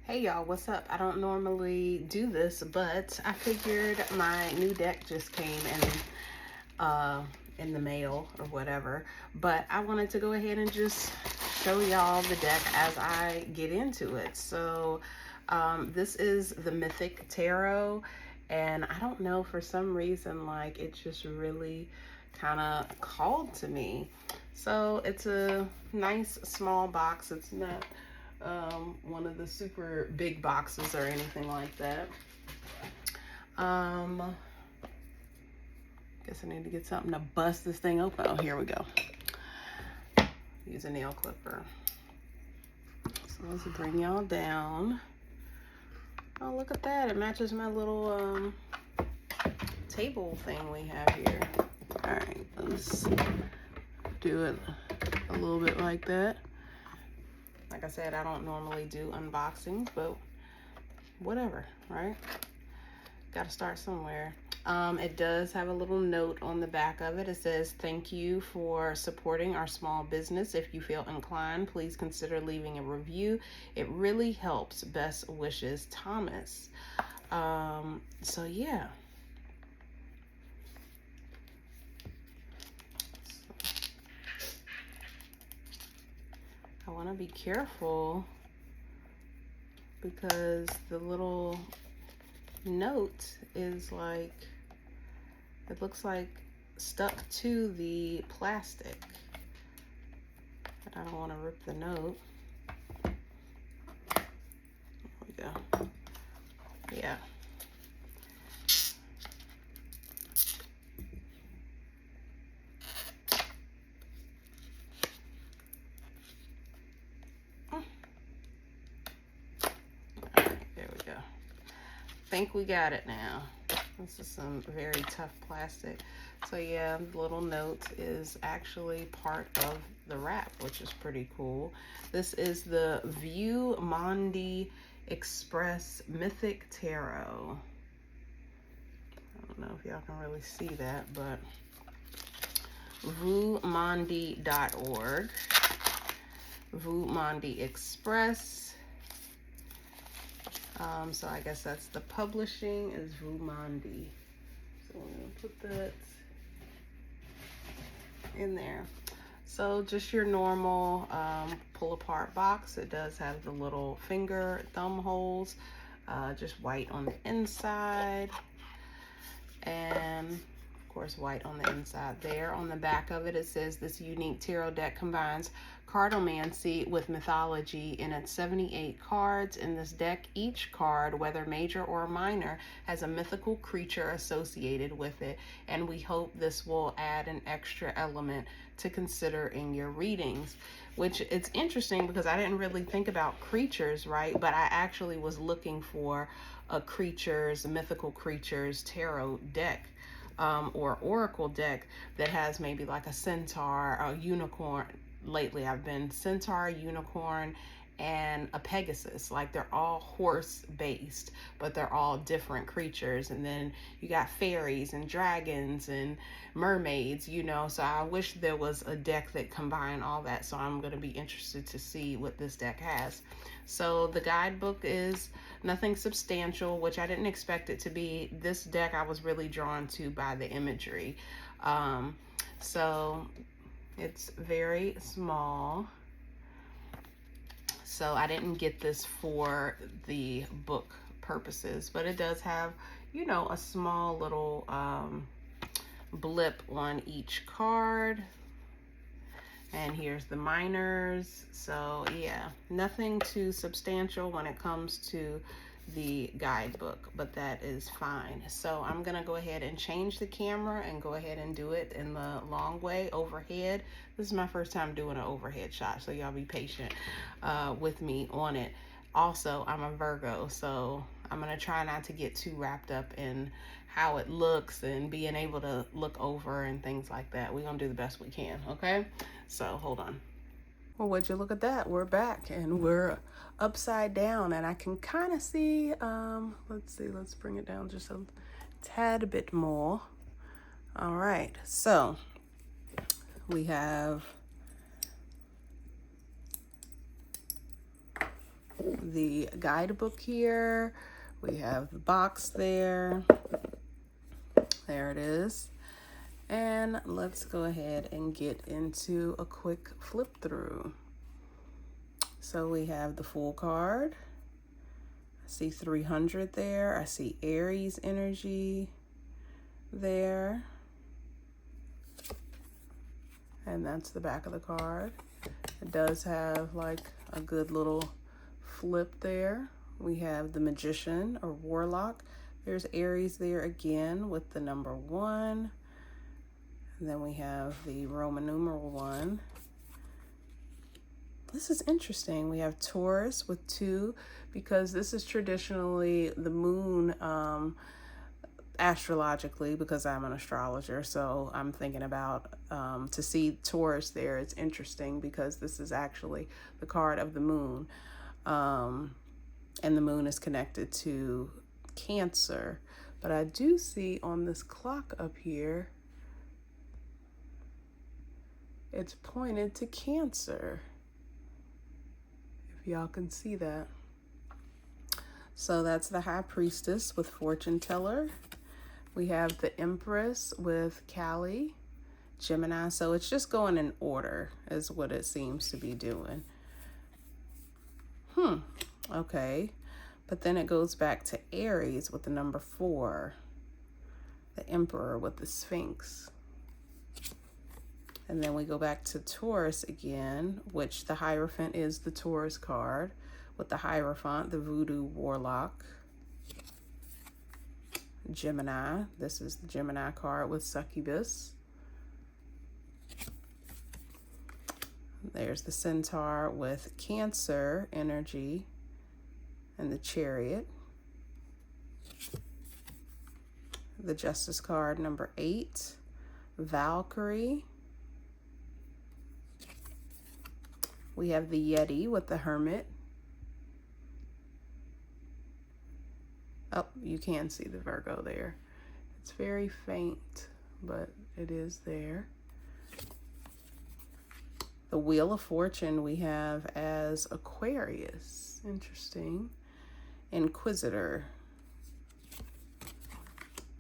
Hey y'all, what's up? I don't normally do this, but I figured my new deck just came in the mail or whatever. But I wanted to go ahead and just show y'all the deck as I get into it. So this is the Mythic Tarot, and I don't know, for some reason, like, it just really kind of called to me. So it's a nice small box. It's not one of the super big boxes or anything like that. Guess I need to get something to bust this thing open. Oh, here we go. Use a nail clipper. So let's bring y'all down. Oh, look at that. It matches my little table thing we have here. All right, let's do it a little bit like that. Like I said, I don't normally do unboxings, but whatever, right? Got to start somewhere. It does have a little note on the back of it. It says, "Thank you for supporting our small business. If you feel inclined, please consider leaving a review. It really helps. Best wishes, Thomas." So yeah. I want to be careful because the little note is like, it looks like stuck to the plastic, but I don't want to rip the note. There we go. Yeah. Think we got it now. This is some very tough plastic. So yeah, the little note is actually part of the wrap, which is pretty cool. This is the View Mondi Express Mythic Tarot. I don't know if y'all can really see that, but VuMondi.org. View Mondi Express. So I guess that's the publishing is Thru. So I'm gonna put that in there. So just your normal pull apart box. It does have the little finger thumb holes, just white on the inside, and of course white on the inside there. On the back of it, it says this unique tarot deck combines cartomancy with mythology in its 78 cards. In this deck, each card, whether major or minor, has a mythical creature associated with it, and we hope this will add an extra element to consider in your readings. Which, it's interesting because I didn't really think about creatures, right? But I actually was looking for a mythical creatures tarot deck. Or oracle deck that has maybe like a centaur, a unicorn. Lately I've been centaur, unicorn, and a Pegasus. Like, they're all horse based, but they're all different creatures. And then you got fairies and dragons and mermaids, you know. So I wish there was a deck that combined all that. So I'm going to be interested to see what this deck has. So the guidebook is nothing substantial, which I didn't expect it to be. This deck I was really drawn to by the imagery. So it's very small. So I didn't get this for the book purposes, but it does have, you know, a small little blip on each card. And here's the minors. So yeah, nothing too substantial when it comes to the guidebook, but that is fine. So I'm gonna go ahead and change the camera and go ahead and do it in the long way overhead. This is my first time doing an overhead shot, so y'all be patient with me on it. Also, I'm a Virgo, so I'm gonna try not to get too wrapped up in how it looks and being able to look over and things like that. We're gonna do the best we can, okay? So hold on. Well, would you look at that? We're back and we're upside down, and I can kind of see, let's see, let's bring it down just a tad bit more. All right, so we have the guidebook here. We have the box there. There it is. And let's go ahead and get into a quick flip through. So we have the Fool card. I see 300 there. I see Aries energy there. And that's the back of the card. It does have like a good little flip there. We have the Magician or Warlock. There's Aries there again with the number 1. And then we have the Roman numeral 1. This is interesting. We have Taurus with 2 because this is traditionally the moon astrologically, because I'm an astrologer. So I'm thinking about to see Taurus there. It's interesting because this is actually the card of the moon. And the moon is connected to Cancer. But I do see on this clock up here, it's pointed to Cancer. If y'all can see that. So that's the High Priestess with Fortune Teller. We have the Empress with Kali, Gemini. So it's just going in order is what it seems to be doing. Okay. But then it goes back to Aries with the number 4, the Emperor with the Sphinx. And then we go back to Taurus again, which the Hierophant is the Taurus card, with the Hierophant, the Voodoo Warlock. Gemini, this is the Gemini card with Succubus. There's the Centaur with Cancer energy and the Chariot. The Justice card, number 8, Valkyrie. We have the Yeti with the Hermit. Oh, you can see the Virgo there. It's very faint, but it is there. The Wheel of Fortune we have as Aquarius. Interesting. Inquisitor.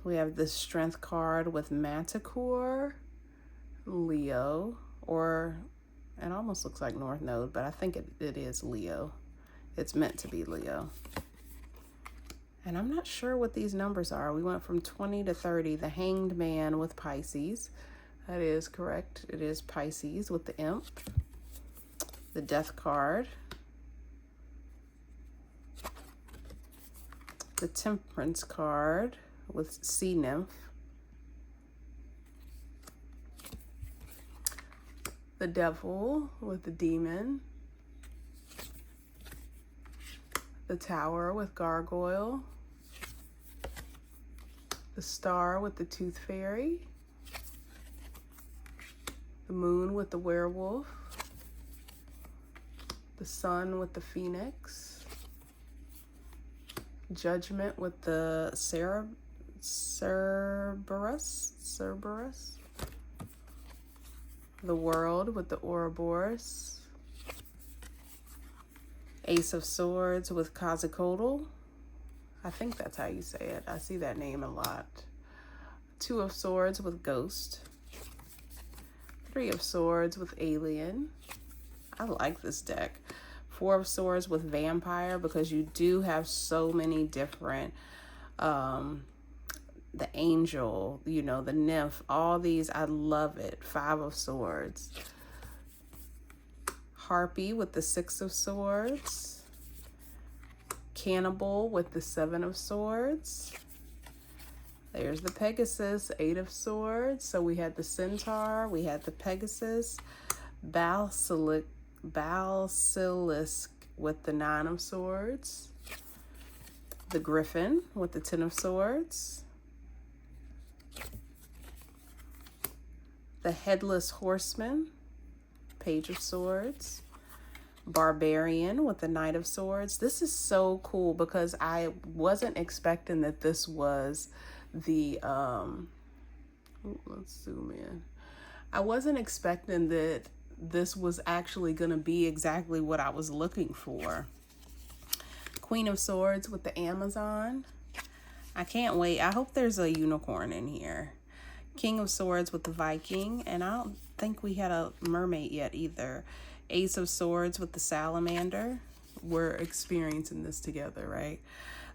We have the Strength card with Manticore, Leo, or it almost looks like North Node, but I think it is Leo. It's meant to be Leo. And I'm not sure what these numbers are. We went from 20 to 30. The Hanged Man with Pisces. That is correct. It is Pisces with the Imp. The Death card. The Temperance card with Sea Nymph. The Devil with the Demon. The Tower with Gargoyle. The Star with the Tooth Fairy. The Moon with the Werewolf. The Sun with the Phoenix. Judgment with the Cerberus. The World with the Ouroboros. Ace of Swords with Quetzalcoatl. I think that's how you say it. I see that name a lot. 2 of Swords with Ghost. 3 of Swords with Alien. I like this deck. 4 of Swords with Vampire, because you do have so many different, the Angel, you know, the Nymph, all these. I love it. 5 of Swords. Harpy with the 6 of Swords. Cannibal with the 7 of Swords. There's the Pegasus, 8 of Swords. So we had the Centaur, we had the Pegasus, Basilisk with the 9 of Swords, the Griffin with the 10 of Swords, the Headless Horseman, Page of Swords, Barbarian with the Knight of Swords. This is so cool because I wasn't expecting that this was the let's zoom in. I wasn't expecting that this was actually going to be exactly what I was looking for. Queen of Swords with the Amazon. I can't wait. I hope there's a unicorn in here. King of Swords with the Viking. And I don't think we had a mermaid yet either. Ace of Swords with the Salamander. We're experiencing this together, right?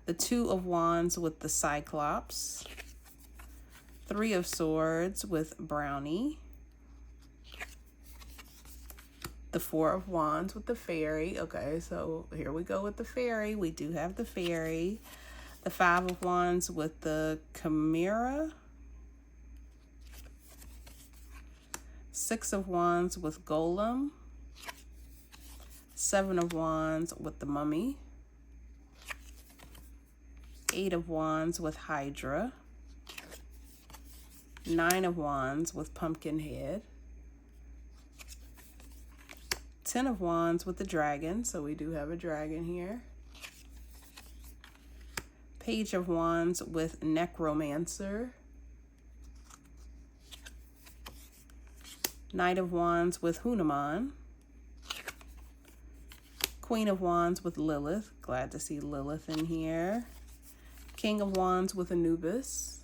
The Two of Wands with the Cyclops. Three of Swords with Brownie. The Four of Wands with the Fairy. Okay, so here we go with the Fairy. We do have the Fairy. The Five of Wands with the Chimera. Six of Wands with Golem. Seven of Wands with the Mummy. Eight of Wands with Hydra. Nine of Wands with Pumpkinhead. 10 of Wands with the Dragon, so we do have a dragon here. Page of Wands with Necromancer. Knight of Wands with Hanuman. Queen of Wands with Lilith. Glad to see Lilith in here. King of Wands with Anubis.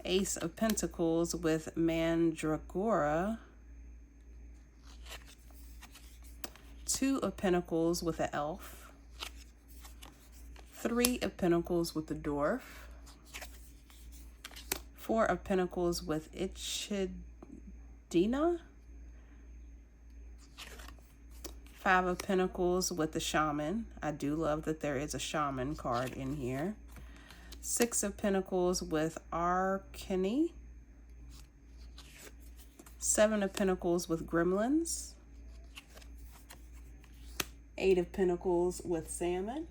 Ace of Pentacles with Mandragora. Two of Pentacles with an elf. Three of Pentacles with the dwarf. Four of Pentacles with Ichidina. Five of Pentacles with the shaman. I do love that there is a shaman card in here. Six of Pentacles with Arcany. Seven of Pentacles with Gremlins. Eight of Pentacles with Salmon.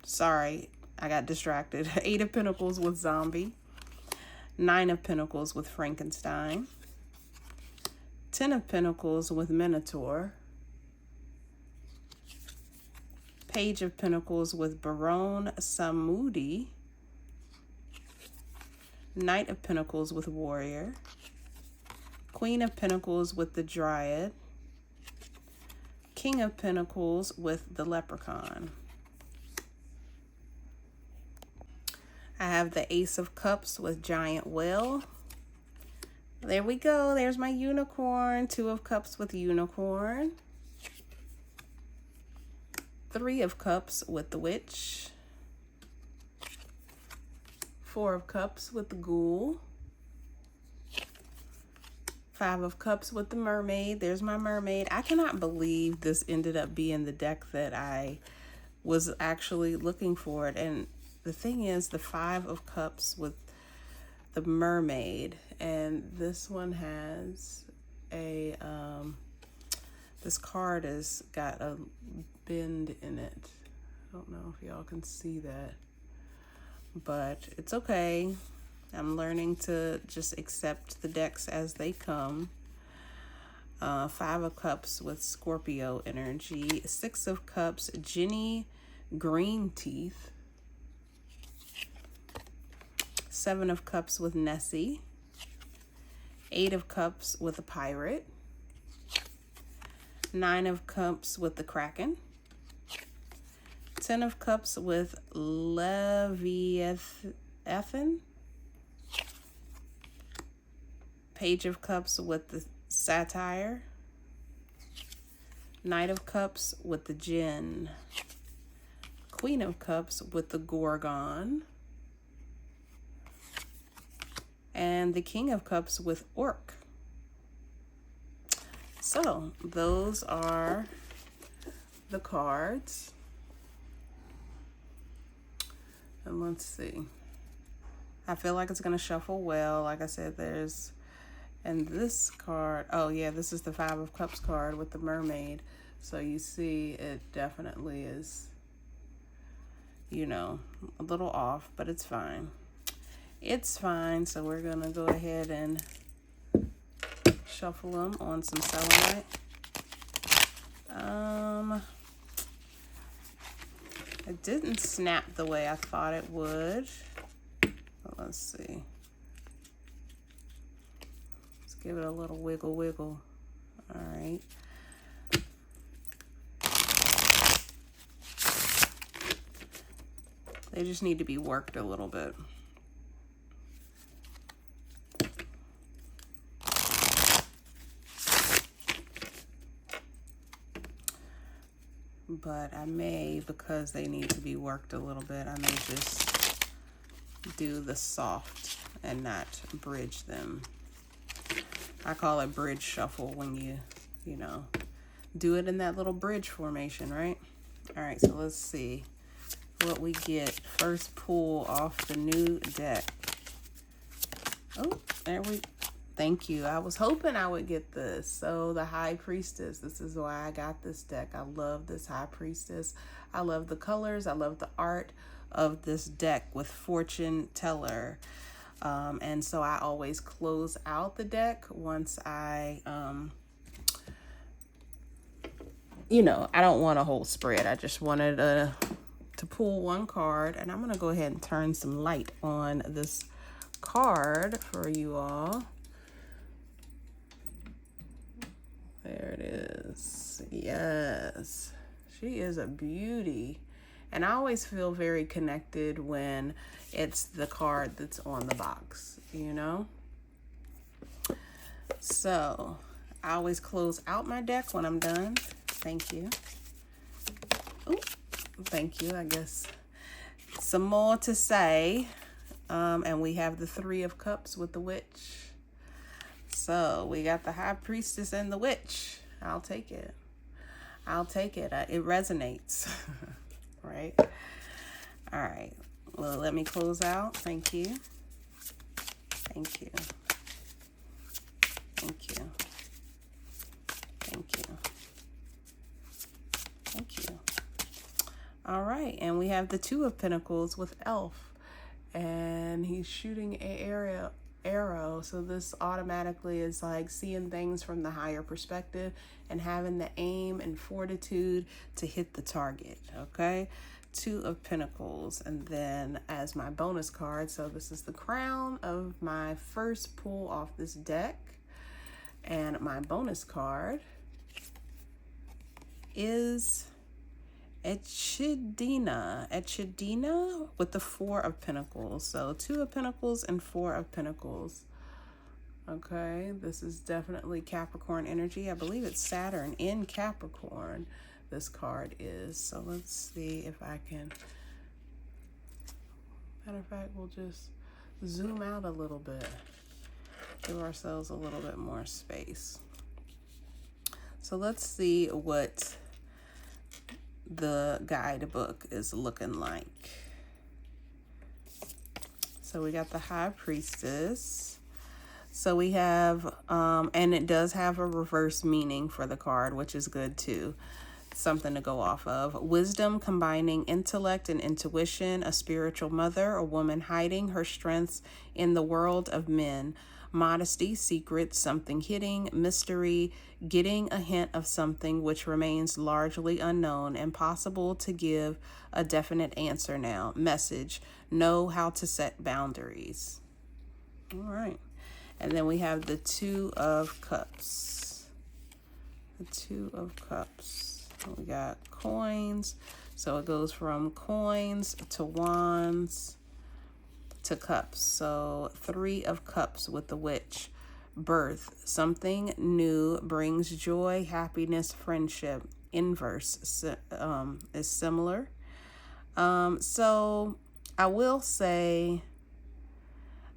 Sorry, I got distracted. Eight of Pentacles with Zombie. Nine of Pentacles with Frankenstein. 10 of Pentacles with Minotaur. Page of Pentacles with Baron Samudi. Knight of Pentacles with Warrior. Queen of Pentacles with the Dryad. King of Pentacles with the Leprechaun. I have the Ace of Cups with Giant Whale. There we go. There's my unicorn. Two of Cups with Unicorn. Three of Cups with the Witch. Four of Cups with the Ghoul. Five of Cups with the Mermaid. There's my mermaid. I cannot believe this ended up being the deck that I was actually looking for it. And the thing is, the Five of Cups with the Mermaid, and this one has a this card has got a bend in it. I don't know if y'all can see that, but it's okay. I'm learning to just accept the decks as they come. Five of Cups with Scorpio energy. Six of Cups, Jenny Green Teeth. Seven of Cups with Nessie. Eight of Cups with a Pirate. Nine of Cups with the Kraken. 10 of Cups with Leviathan. Page of Cups with the Satire. Knight of Cups with the Djinn. Queen of Cups with the Gorgon. And the King of Cups with Orc. So those are the cards. And let's see. I feel like it's going to shuffle well. Like I said, there's... And this card, oh yeah, this is the Five of Cups card with the mermaid. So you see it definitely is, you know, a little off, but it's fine. It's fine. So we're going to go ahead and shuffle them on some selenite. It didn't snap the way I thought it would. But let's see. Give it a little wiggle. All right. They just need to be worked a little bit. But I may, because they need to be worked a little bit, I may just do the soft and not bridge them. I call it bridge shuffle when you know, do it in that little bridge formation, right? All right, so let's see what we get. First pull off the new deck. Oh, thank you. I was hoping I would get this. So the High Priestess, this is why I got this deck. I love this High Priestess. I love the colors. I love the art of this deck with Fortune Teller. And so I always close out the deck once I, you know, I don't want a whole spread. I just wanted to pull one card, and I'm going to go ahead and turn some light on this card for you all. There it is. Yes, she is a beauty. And I always feel very connected when it's the card that's on the box, you know? So I always close out my deck when I'm done. Thank you. Oh, thank you. I guess some more to say. And we have the Three of Cups with the Witch. So we got the High Priestess and the Witch. I'll take it. I'll take it. It resonates. Right? All right. Well, let me close out. Thank you. Thank you. Thank you. Thank you. Thank you. All right. And we have the Two of Pentacles with Elf. And he's shooting an arrow. So this automatically is like seeing things from the higher perspective and having the aim and fortitude to hit the target. Okay, Two of Pentacles. And then as my bonus card, so this is the crown of my first pull off this deck, and my bonus card is Echidna with the Four of Pentacles. So Two of Pentacles and Four of Pentacles. Okay, this is definitely Capricorn energy. I believe it's Saturn in Capricorn, this card is. So let's see if I can, matter of fact, we'll just zoom out a little bit. Give ourselves a little bit more space. So let's see what the guidebook is looking like. So we got the High Priestess. So we have, and it does have a reverse meaning for the card, which is good too. Something to go off of. Wisdom combining intellect and intuition, a spiritual mother, a woman hiding her strengths in the world of men. Modesty, secret, something hidden, mystery, getting a hint of something which remains largely unknown, impossible to give a definite answer now. Message, know how to set boundaries. All right. And then we have the Two of Cups. The Two of Cups. We got coins. So it goes from coins to wands to cups. So Three of Cups with the Witch. Birth, something new, brings joy, happiness, friendship. Inverse is similar. So I will say,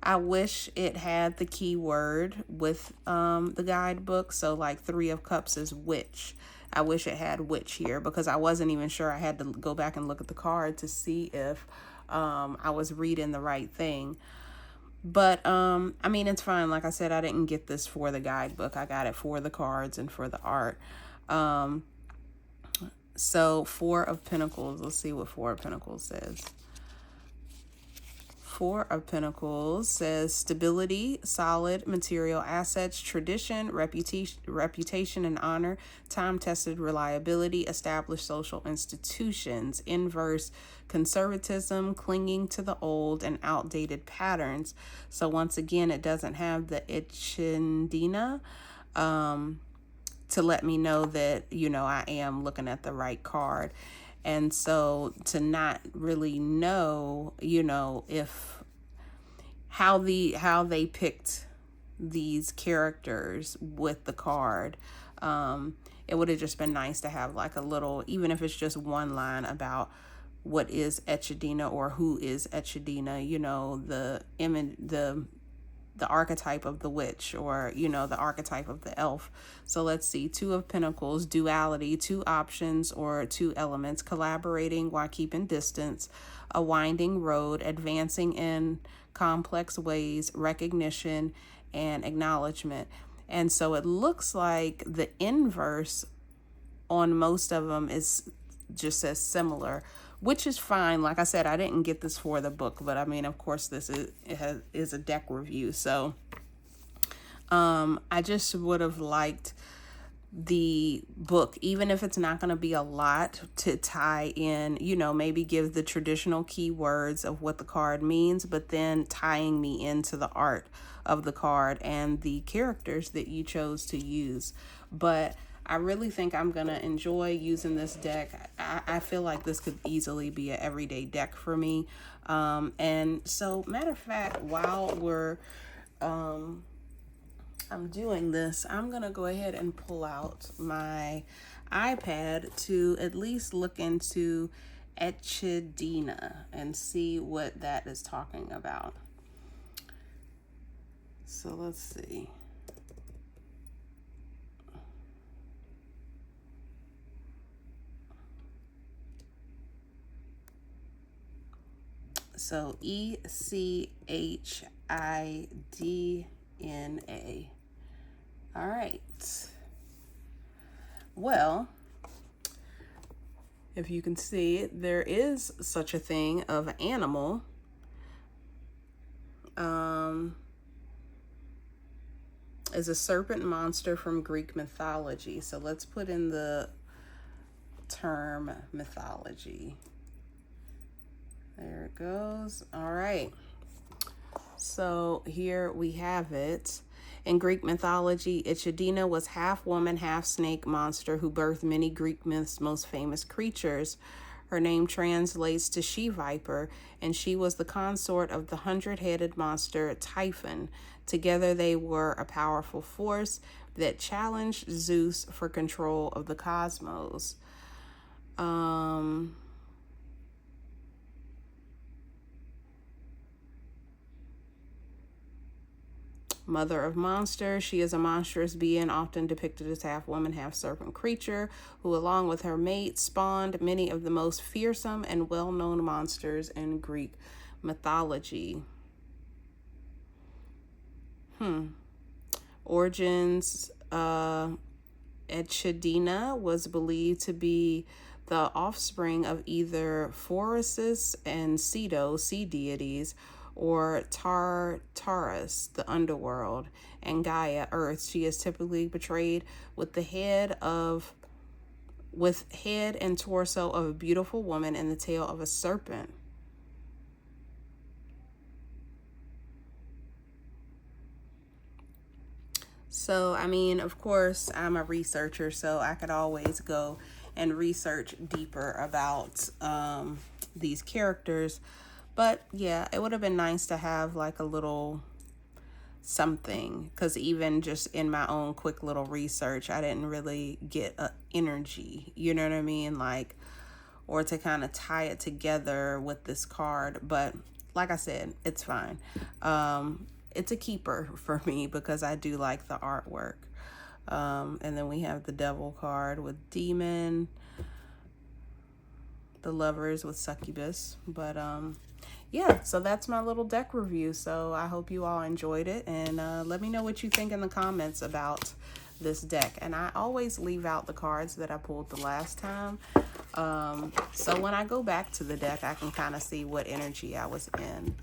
I wish it had the keyword with the guidebook. So like Three of Cups is witch. I wish it had witch here because I wasn't even sure. I had to go back and look at the card to see if I was reading the right thing. But I mean, it's fine. Like I said, I didn't get this for the guidebook. I got it for the cards and for the art. So Four of Pentacles. Let's see what Four of Pentacles says. Four of Pentacles says stability, solid material assets, tradition, reputation and honor, time-tested reliability, established social institutions. Inverse, conservatism, clinging to the old and outdated patterns. So once again, it doesn't have the Echidna to let me know that, you know, I am looking at the right card. And so to not really know, you know, if how they picked these characters with the card, it would have just been nice to have like a little, even if it's just one line about what is Echidna or who is Echidna, you know, the image, the archetype of the witch, or, you know, the archetype of the elf. So let's see, Two of Pentacles, duality, two options or two elements, collaborating while keeping distance, a winding road, advancing in complex ways, recognition and acknowledgement. And so it looks like the inverse on most of them is just as similar, which is fine. Like I said, I didn't get this for the book, but I mean, of course, this is a deck review. So I just would have liked the book, even if it's not going to be a lot, to tie in, you know, maybe give the traditional keywords of what the card means, but then tying me into the art of the card and the characters that you chose to use. But I really think I'm going to enjoy using this deck. I feel like this could easily be an everyday deck for me. And so, matter of fact, while I'm doing this, I'm going to go ahead and pull out my iPad to at least look into Echidna and see what that is talking about. So let's see. So Echidna. All right. Well, if you can see, there is such a thing of an animal. Is a serpent monster from Greek mythology. So let's put in the term mythology. There it goes. All right. So here we have it. In Greek mythology, Echidna was half woman, half snake monster who birthed many Greek myths' most famous creatures. Her name translates to she-viper, and she was the consort of the 100-headed monster Typhon. Together they were a powerful force that challenged Zeus for control of the cosmos. Mother of monsters, she is a monstrous being often depicted as half woman, half serpent creature who, along with her mate, spawned many of the most fearsome and well-known monsters in Greek mythology. Origins, Echidna was believed to be the offspring of either Phoresis and Ceto, sea deities, or Tartarus, the underworld, and Gaia, Earth. She is typically portrayed with head and torso of a beautiful woman and the tail of a serpent. So, I mean, of course, I'm a researcher, so I could always go and research deeper about these characters. But yeah, it would have been nice to have like a little something, because even just in my own quick little research, I didn't really get energy, you know what I mean? Like, or to kind of tie it together with this card. But like I said, it's fine. It's a keeper for me because I do like the artwork. And then we have the Devil card with Demon, the Lovers with Succubus. But yeah, so that's my little deck review. So I hope you all enjoyed it, and let me know what you think in the comments about this deck. And I always leave out the cards that I pulled the last time, so when I go back to the deck, I can kind of see what energy I was in.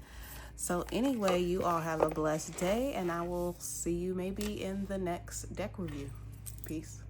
So anyway, you all have a blessed day, and I will see you maybe in the next deck review. Peace.